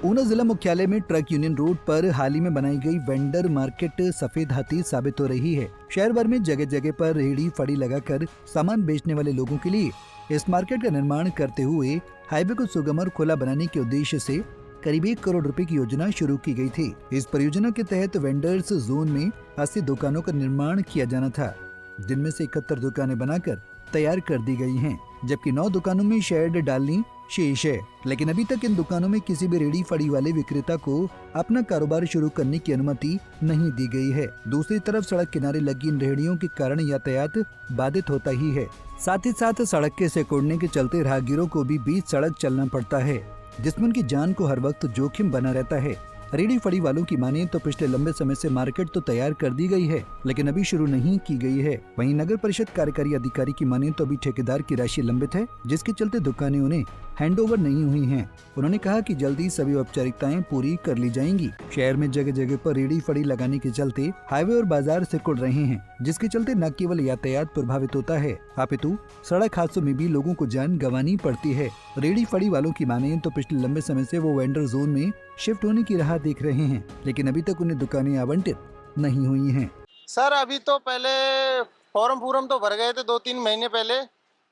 ऊना जिला मुख्यालय में ट्रक यूनियन रोड पर हाल ही में बनाई गई वेंडर मार्केट सफेद हाथी साबित हो रही है। शहर भर में जगह जगह पर रेहड़ी फड़ी लगाकर सामान बेचने वाले लोगों के लिए इस मार्केट का निर्माण करते हुए हाईवे को सुगम और खुला बनाने के उद्देश्य से करीब 1 करोड़ रुपए की योजना शुरू की गई थी। इस परियोजना के तहत वेंडर्स जोन में 80 दुकानों का निर्माण किया जाना था, जिनमें से 71 दुकानें बनाकर तैयार कर दी गई हैं, जबकि 9 दुकानों में शेड डालनी शेष है। लेकिन अभी तक इन दुकानों में किसी भी रेहड़ी फड़ी वाले विक्रेता को अपना कारोबार शुरू करने की अनुमति नहीं दी गई है। दूसरी तरफ सड़क किनारे लगी इन रेहड़ियों के कारण यातायात बाधित होता ही है। साथ ही साथ सड़क के सिकुड़ने के चलते राहगीरों को भी बीच सड़क चलना पड़ता है, जिसमें उनकी जान को हर वक्त जोखिम बना रहता है। रेहड़ी फड़ी वालों की माने तो पिछले लंबे समय से मार्केट तो तैयार कर दी गई है, लेकिन अभी शुरू नहीं की गई है। वहीं नगर परिषद कार्यकारी अधिकारी की माने तो अभी ठेकेदार की राशि लंबित है, जिसके चलते दुकानें उन्हें हैंडओवर नहीं हुई हैं। उन्होंने कहा कि जल्दी सभी औपचारिकताएं पूरी कर ली जाएंगी। शहर में जगह जगह पर रेहड़ी फड़ी लगाने के चलते हाईवे और बाजार सिकुड़ रहे हैं, जिसके चलते न केवल यातायात प्रभावित होता है, अपितु सड़क हादसों में भी लोगों को जान गंवानी पड़ती है। रेहड़ी फड़ी वालों की माने तो पिछले लंबे समय से वो वेंडर जोन में शिफ्ट होने की राह देख रहे हैं, लेकिन अभी तक उन्हें दुकानें आवंटित नहीं हुई हैं। सर अभी तो पहले फॉर्म तो भर गए थे 2-3 महीने पहले,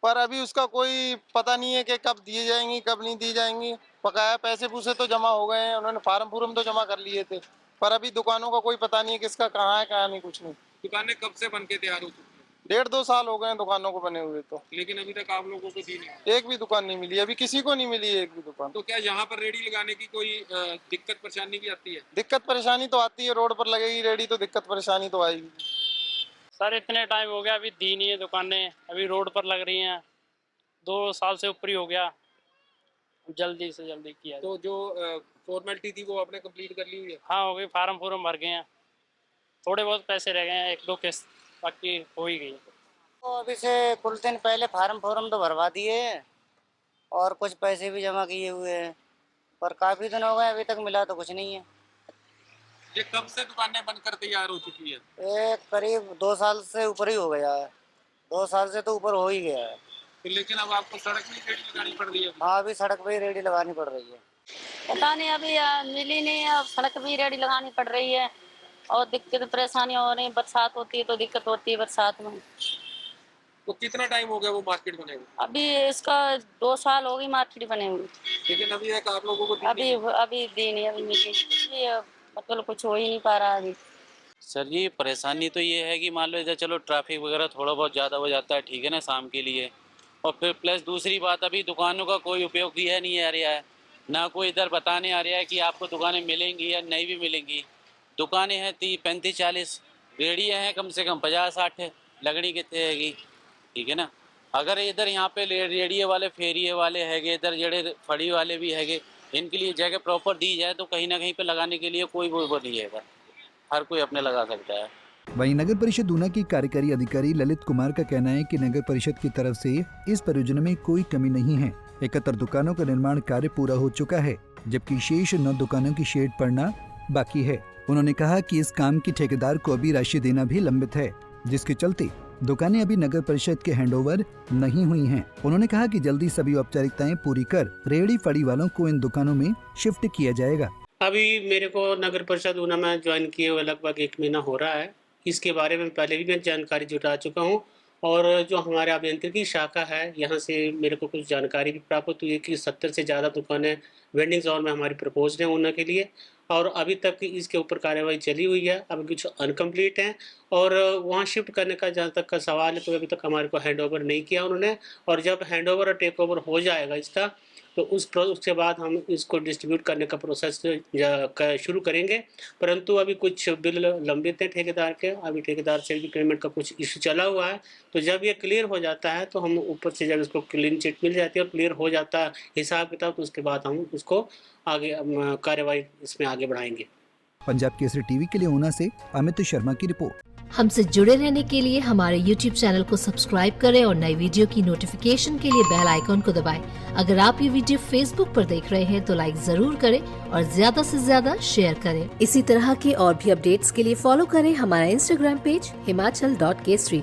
पर अभी उसका कोई पता नहीं है कि कब दिए जाएंगी कब नहीं दी जाएंगी। बकाया पैसे पूसे तो जमा हो गए हैं, उन्होंने फॉर्म तो जमा कर लिए थे, पर अभी दुकानों का कोई पता नहीं है किसका कहाँ है कहाँ नहीं, कुछ नहीं। दुकानें कब से बन के तैयार हो चुकी हैं? 1.5-2 साल हो गए हैं दुकानों को बने हुए तो, लेकिन अभी तक आप लोगों को दी नहीं। एक भी दुकान नहीं मिली, अभी किसी को नहीं मिली एक भी दुकान। तो क्या यहाँ पर रेहड़ी लगाने की कोई दिक्कत परेशानी भी आती है? दिक्कत परेशानी तो आती है, रोड पर लगेगी रेहड़ी तो दिक्कत परेशानी तो आएगी। सर इतने टाइम हो गया, अभी दी नहीं है दुकानें, अभी रोड पर लग रही हैं, 2 साल से ऊपर ही हो गया, जल्दी से जल्दी किया। तो जो फॉर्मेलिटी थी वो आपने कंप्लीट कर ली हुई है? हाँ हो गई, फॉर्म भर गए हैं, थोड़े बहुत पैसे रह गए हैं, 1-2 किस्त बाकी हो ही गई। तो अभी से कुछ दिन पहले फॉर्म तो भरवा दिए और कुछ पैसे भी जमा किए हुए हैं, पर काफ़ी दिन हो गए अभी तक मिला तो कुछ नहीं है। ये कब से दुकानें बनकर तैयार हो चुकी है? एक करीब 2 साल से ऊपर ही हो गया है, 2 साल से तो ऊपर हो ही गया है। तो लेकिन अब आपको सड़क में रेहड़ी लगानी पड़ रही है? हाँ अभी सड़क पे ही रेहड़ी लगानी पड़ रही है। पता नहीं अभी मिली नहीं है, अब सड़क भी रेहड़ी लगानी पड़ रही है और दिक्कत परेशानी हो रही है। बरसात होती है तो दिक्कत होती है बरसात में। तो कितना टाइम हो गया वो मार्केट बने हुए? अभी इसका 2 साल हो गई मार्केट बने हुए, लेकिन अभी एक आप लोगों को अभी दी नहीं, अभी मिली कुछ भी, मतलब कुछ हो ही नहीं पा रहा अभी। सर जी परेशानी तो ये है कि मान लो इधर चलो ट्रैफिक वगैरह थोड़ा बहुत ज़्यादा हो जाता है, ठीक है ना, शाम के लिए, और फिर प्लस दूसरी बात अभी दुकानों का कोई उपयोग किया नहीं आ रहा है, ना कोई इधर बताने आ रहा है कि आपको दुकानें मिलेंगी या नहीं भी मिलेंगी। दुकानें हैं 30-35-40, रेहड़ियाँ हैं कम से कम 50-60 लगनी कितने हैगी, ठीक है ना। अगर इधर यहाँ पे रेहड़िए वाले फेरिए वाले हैगे, इधर जड़े फड़ी वाले भी हैगे, इनके लिए जगह प्रॉपर दी जाए तो कहीं ना कहीं पे लगाने के लिए कोई वो नहीं है, हर कोई अपने लगा सकता है। वहीं नगर परिषद ऊना की कार्यकारी अधिकारी ललित कुमार का कहना है कि नगर परिषद की तरफ से इस परियोजना में कोई कमी नहीं है। 71 दुकानों का निर्माण कार्य पूरा हो चुका है, जबकि शेष 9 दुकानों की शेड पड़ना बाकी है। उन्होंने कहा कि इस काम की ठेकेदार को अभी राशि देना भी लंबित है, जिसके चलते दुकानें अभी नगर परिषद के हैंडओवर नहीं हुई हैं। उन्होंने कहा कि जल्दी सभी औपचारिकताएं पूरी कर रेहड़ी फड़ी वालों को इन दुकानों में शिफ्ट किया जाएगा। अभी मेरे को नगर परिषद ऊना में ज्वाइन किए हुए लगभग 1 महीना हो रहा है। इसके बारे में पहले भी मैं जानकारी जुटा चुका हूँ, और जो हमारे अभियंत्रिकी शाखा है यहाँ से मेरे को कुछ जानकारी भी प्राप्त हुई है कि 70 से ज़्यादा दुकानें वेंडिंग जोन में हमारी प्रपोज हैं ऊना के लिए, और अभी तक इसके ऊपर कार्यवाही चली हुई है, अभी कुछ अनकम्प्लीट हैं, और वहाँ शिफ्ट करने का जहाँ तक का सवाल है तो अभी तक हमारे को हैंडओवर नहीं किया उन्होंने, और जब हैंडओवर और टेक ओवर हो जाएगा इसका तो उसके बाद हम इसको डिस्ट्रीब्यूट करने का प्रोसेस शुरू करेंगे। परंतु अभी कुछ बिल लंबित हैं ठेकेदार के, अभी ठेकेदार से भी पेमेंट का कुछ इशू चला हुआ है, तो जब ये क्लियर हो जाता है तो हम ऊपर से जब इसको क्लीन चिट मिल जाती है और क्लियर हो जाता है हिसाब किताब, तो उसके बाद हम उसको आगे कार्यवाही इसमें आगे बढ़ाएंगे। पंजाब केसरी टीवी के लिए ऊना से अमित शर्मा की रिपोर्ट। हमसे जुड़े रहने के लिए हमारे YouTube चैनल को सब्सक्राइब करें और नई वीडियो की नोटिफिकेशन के लिए बेल आइकॉन को दबाएं। अगर आप ये वीडियो Facebook पर देख रहे हैं तो लाइक जरूर करें और ज्यादा से ज्यादा शेयर करें। इसी तरह के और भी अपडेट्स के लिए फॉलो करें हमारा Instagram पेज himachal.kesri।